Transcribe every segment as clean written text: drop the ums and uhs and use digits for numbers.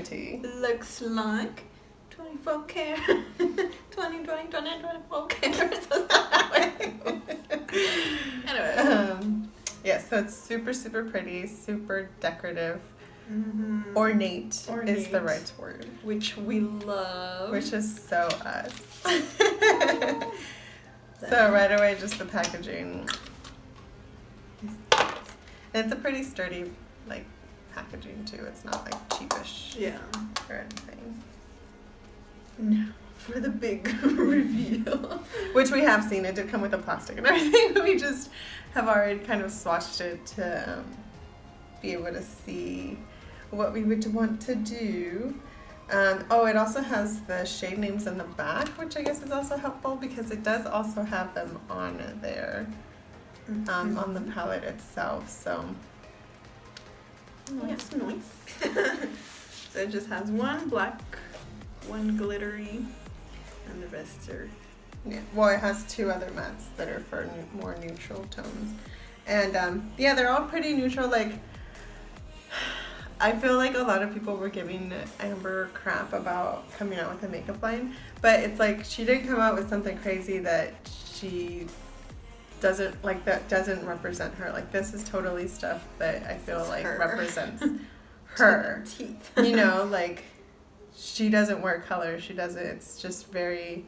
pretty. Looks like 24 karat. 24 karat. Anyway. Yeah, so it's super, super pretty, super decorative. Mm-hmm. Ornate is the right word. Which we love. Which is so us. So right away, just the packaging. And it's a pretty sturdy, like, packaging too. It's not like cheapish. Yeah. Or anything. Now for the big reveal. Which we have seen. It did come with a plastic and everything. We just have already kind of swatched it to be able to see what we would want to do. Oh, it also has the shade names in the back, which I guess is also helpful because it does also have them on there, on the palette itself. So nice. So it just has one black, one glittery, and the rest are. yeah. Well, it has two other mattes that are for more neutral tones, and yeah, they're all pretty neutral. Like, I feel like a lot of people were giving Amber crap about coming out with a makeup line, but it's like she didn't come out with something crazy that she doesn't like, that doesn't represent her. Like, this is totally stuff that I feel It's like her. represents her. Teeth. You know, like, she doesn't wear color. She doesn't. It's just very,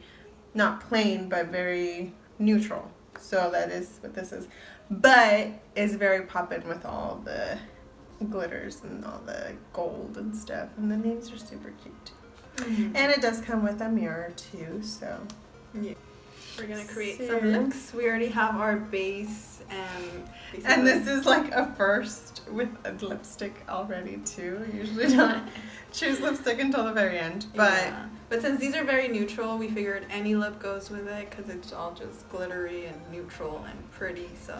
not plain, but very neutral. So that is what this is, but is very poppin' with all the glitters and all the gold and stuff, and the names are super cute. Mm-hmm. And it does come with a mirror too, so Yeah. We're gonna create So- some looks. We already have our base and this is like a first with a lipstick already too. I usually don't choose lipstick until the very end, but yeah. But since these are very neutral, we figured any lip goes with it because it's all just glittery and neutral and pretty. So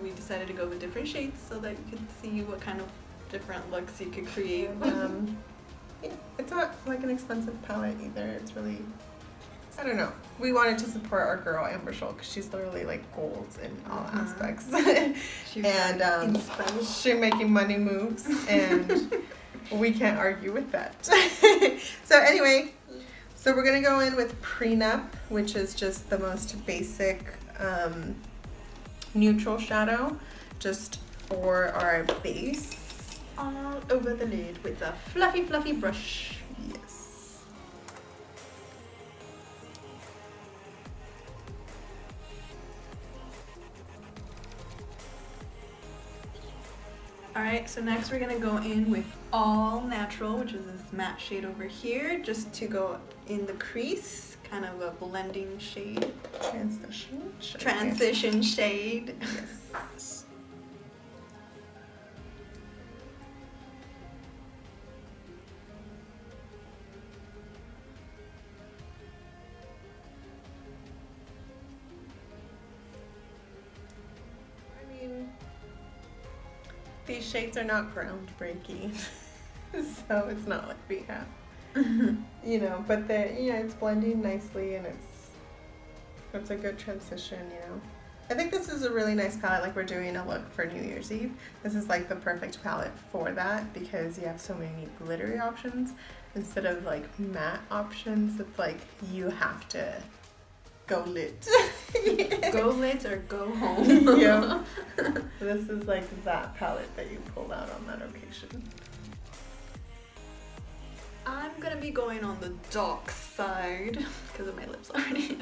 we decided to go with different shades so that you could see what kind of different looks you could create. yeah, it's not like an expensive palette either. It's really, I don't know. We wanted to support our girl Amber Scholl because she's literally like gold in all aspects. She's And she's making money moves, and we can't argue with that. So anyway, so we're gonna go in with Prenup, which is just the most basic neutral shadow, just for our base. all over the lid with a fluffy, fluffy brush. Yes. Alright, so next we're gonna go in with All Natural, which is this matte shade over here, just to go in the crease, kind of a blending shade. Transition shade. Yes. I mean, these shades are not groundbreaking, so it's not like we have, you know, but it's blending nicely, and it's a good transition, you know. I think this is a really nice palette, like we're doing a look for New Year's Eve. This is like the perfect palette for that because you have so many glittery options instead of like matte options. It's like you have to go lit. Go lit or go home. Yeah. This is like that palette that you pull out on that occasion. I'm gonna be going on the dark side because of my lips already.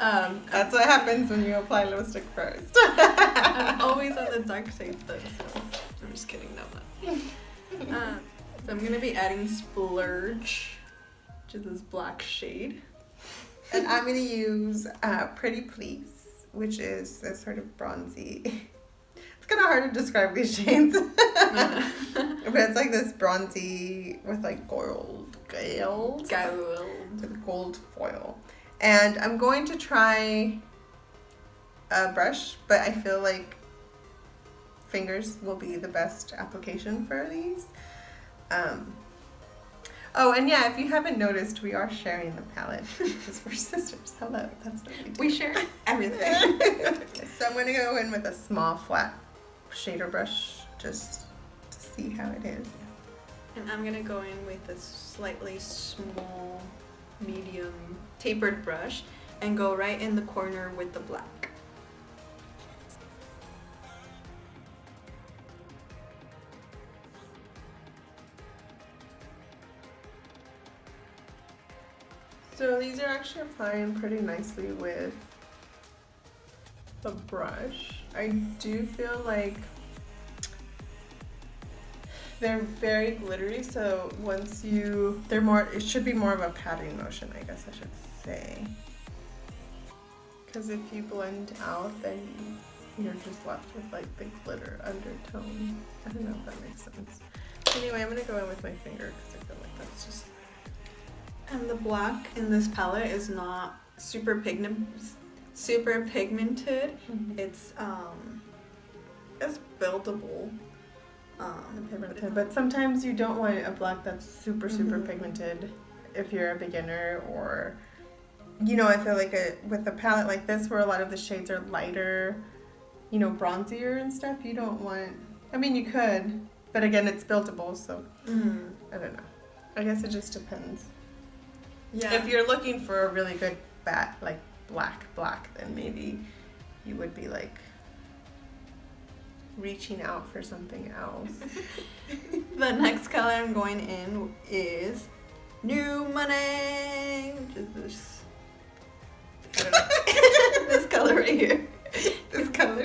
That's what happens when you apply lipstick first. I'm always on the dark side though, so I'm just kidding, no. So I'm gonna be adding Splurge, which is this black shade. And I'm gonna use Pretty Please, which is this sort of bronzy. It's kind of hard to describe these shades, but it's like this bronzy with like gold with gold foil. And I'm going to try a brush, but I feel like fingers will be the best application for these. Oh, and yeah, if you haven't noticed, we are sharing the palette because we're sisters. Hello, that's what we do. We share everything. So I'm going to go in with a small flat shader brush just to see how it is. And I'm gonna go in with a slightly small, medium tapered brush and go right in the corner with the black. So these are actually applying pretty nicely with the brush. I do feel like they're very glittery, so once you, they're more, it should be more of a patting motion, I guess I should say. Because if you blend out, then you're just left with like the glitter undertone. I don't know if that makes sense. Anyway, I'm gonna go in with my finger because I feel like that's just. And the black in this palette is not super pigmented. Mm-hmm. It's buildable. Pigmented, but sometimes you don't want a black that's super Mhm. pigmented if you're a beginner, or you know, I feel like with a palette like this where a lot of the shades are lighter, you know, bronzier and stuff, you don't want, I mean you could, but again it's buildable, so I don't know. I guess it just depends. Yeah. If you're looking for a really good like black, then maybe you would be like reaching out for something else. The next color I'm going in is New Money, which is this. I don't know. This color right here. This color.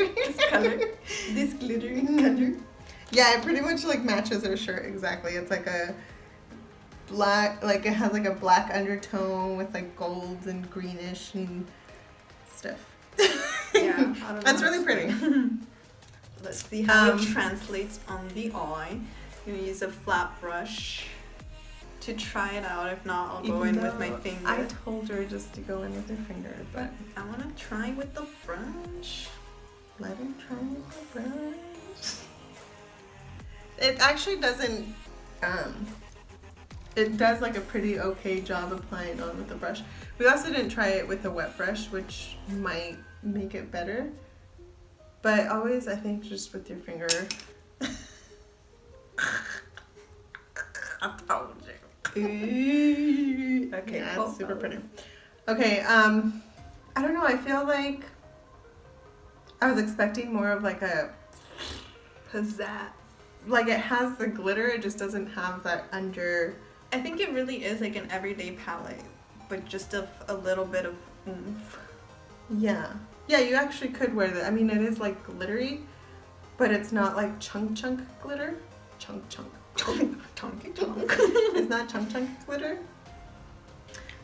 This glittery color. Yeah, it pretty much like matches her shirt exactly. It's like a black, like it has like a black undertone with like golds and greenish and stuff. Yeah, I don't know That's how to really pretty. Let's see how it translates on the eye. I'm gonna use a flat brush to try it out. If not, I'll go in with my finger. I told her just to go in with her finger, but I wanna try with the brush. let him try with the brush. It actually doesn't, it does like a pretty okay job applying on with the brush. We also didn't try it with a wet brush, which might make it better. But always, I think, just with your finger. I told you. Okay, Yeah, cool. it's super pretty. Okay, I don't know, I feel like I was expecting more of like a Pizzazz. like it has the glitter, it just doesn't have that under. I think it really is like an everyday palette, but just a little bit of oomph. Yeah. Yeah, you actually could wear that. I mean, it is like glittery, but it's not like chunk glitter. Chunk. Chunky chunk. It's not chunk glitter.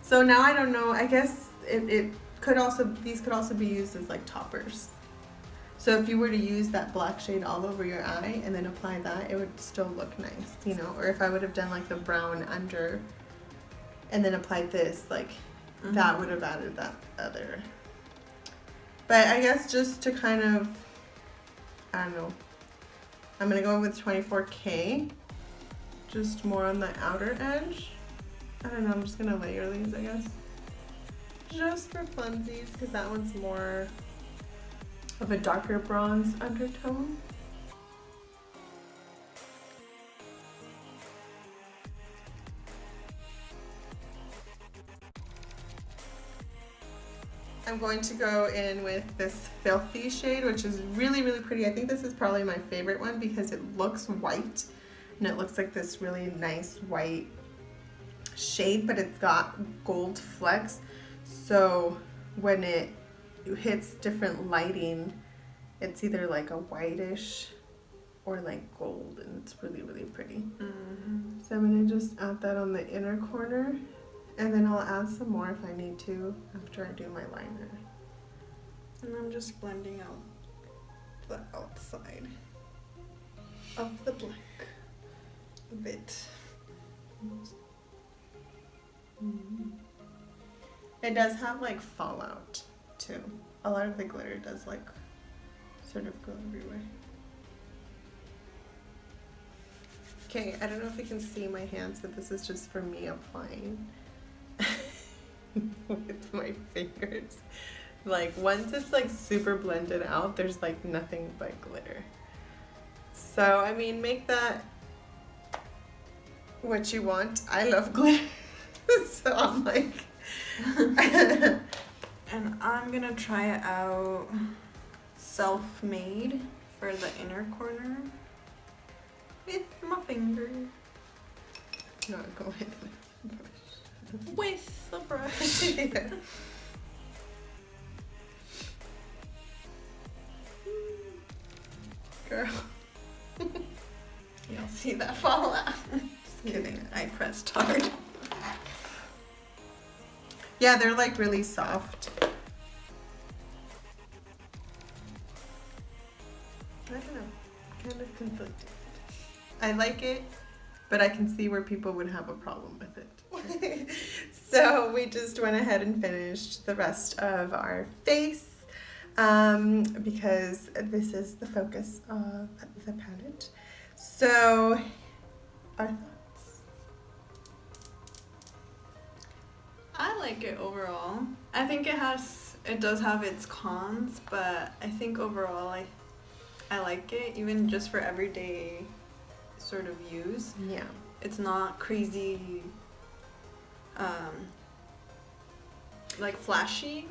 So now I don't know. I guess it could also, these could also be used as like toppers. So if you were to use that black shade all over your eye and then apply that, it would still look nice, you know? Or if I would have done like the brown under and then applied this, like that would have added that other. But I guess just to kind of, I don't know, I'm going to go with 24K, just more on the outer edge. I don't know, I'm just going to layer these, I guess. Just for funsies, because that one's more of a darker bronze undertone. I'm going to go in with this Filthy shade, which is really pretty. I think this is probably my favorite one because it looks white and it looks like this really nice white shade, but it's got gold flecks. So when it hits different lighting, it's either like a whitish or like gold, and it's really pretty. So I'm gonna just add that on the inner corner. And then I'll add some more if I need to after I do my liner. And I'm just blending out the outside of the black a bit. It does have like fallout too. A lot of the glitter does like sort of go everywhere. Okay, I don't know if you can see my hands, but this is just for me applying with my fingers. Like once it's like super blended out, there's like nothing but glitter. So I mean, make that what you want. I love glitter. So I'm like... And I'm gonna try it out self-made for the inner corner with my finger. No, go ahead. With the brush. Yeah. Girl. You'll see that fall out. Just kidding. I pressed hard. Yeah, they're like really soft. I don't know. Kind of conflicted. I like it, but I can see where people would have a problem with it. So we just went ahead and finished the rest of our face because this is the focus of the palette. So, our thoughts? I like it overall. I think it does have its cons, but I think overall I like it, even just for everyday sort of use. Yeah. It's not crazy, like flashy,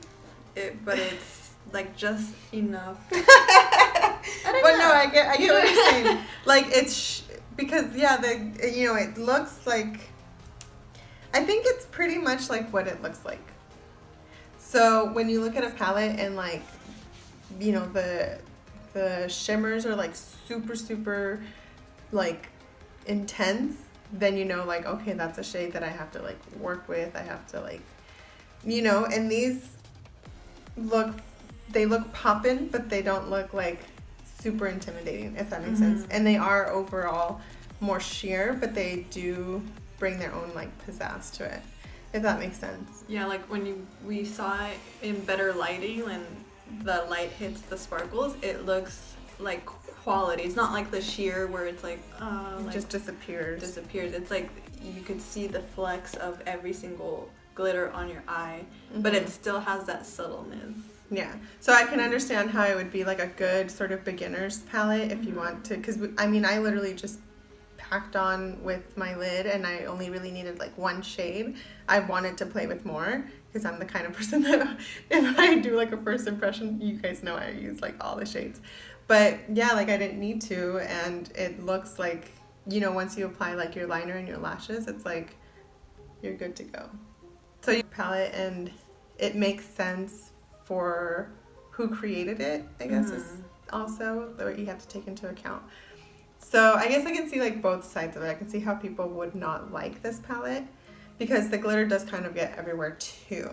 but it's like just enough. I get what you're saying. Like it's because it looks like. I think it's pretty much like what it looks like. So when you look at a palette and like, the shimmers are like super like intense, then like, okay, that's a shade that I have to like work with. I have to like, and these look poppin', but they don't look like super intimidating, if that makes sense. And they are overall more sheer, but they do bring their own like pizzazz to it, if that makes sense. Yeah, like when we saw it in better lighting, when the light hits the sparkles, it looks like quality. It's not like the sheer where it's like, It just disappears. It's like you could see the flecks of every single glitter on your eye, but it still has that subtleness. Yeah, so I can understand how it would be like a good sort of beginner's palette if you want to, because I literally just packed on with my lid and I only really needed like one shade. I wanted to play with more because I'm the kind of person that if I do like a first impression, you guys know I use like all the shades. But yeah, like I didn't need to, and it looks like, once you apply like your liner and your lashes, it's like you're good to go. So you palette, and it makes sense for who created it, I guess, is also what you have to take into account. So I guess I can see like both sides of it. I can see how people would not like this palette because the glitter does kind of get everywhere too.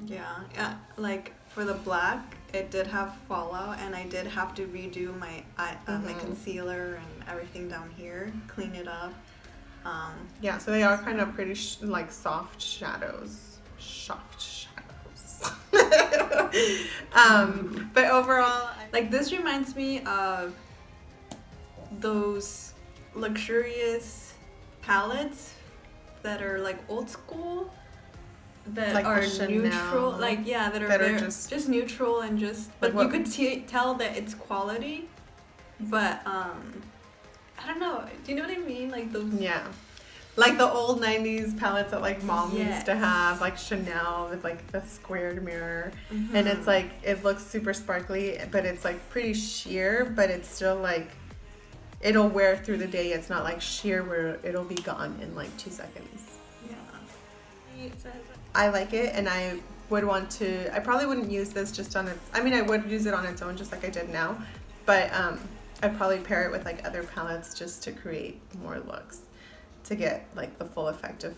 Yeah, like for the black, it did have fallout, and I did have to redo my my concealer and everything down here, clean it up. Yeah, so they are kind of pretty like soft shadows. But overall, like this reminds me of those luxurious palettes that are like old school, that like are Chanel, neutral, like that are just neutral, and just like you could tell that it's quality, but I don't know, do you know what I mean, like those, like the old 90s palettes that like mom used to have, like Chanel with like the squared mirror, and it's like it looks super sparkly, but it's like pretty sheer, but it's still like it'll wear through the day. It's not like sheer where it'll be gone in like 2 seconds. I like it, and I would want to, I probably wouldn't use this just on its, I would use it on its own just like I did now, but I'd probably pair it with like other palettes just to create more looks, to get like the full effect of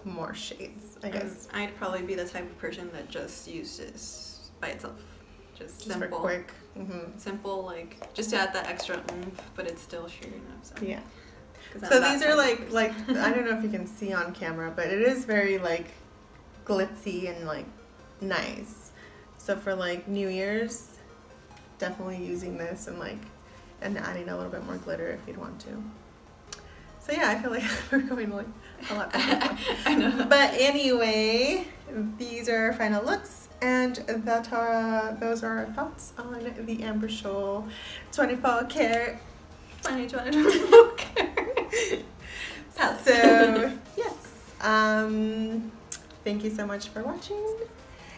more shades, I guess. I'd probably be the type of person that just uses by itself, just simple, for quick, simple, like just to add that extra oomph, but it's still sheer enough. So. Yeah. So these are like I don't know if you can see on camera, but it is very like glitzy and like nice. So for like New Year's, definitely using this and adding a little bit more glitter if you'd want to. So yeah, I feel like we're going like a lot better. I know. But anyway, these are our final looks, and those are our thoughts on the Amber Scholl 24 karat. 2024 karat. palette. So, yes. Thank you so much for watching.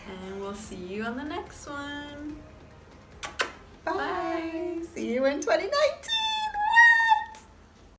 And we'll see you on the next one. Bye. See you in 2019.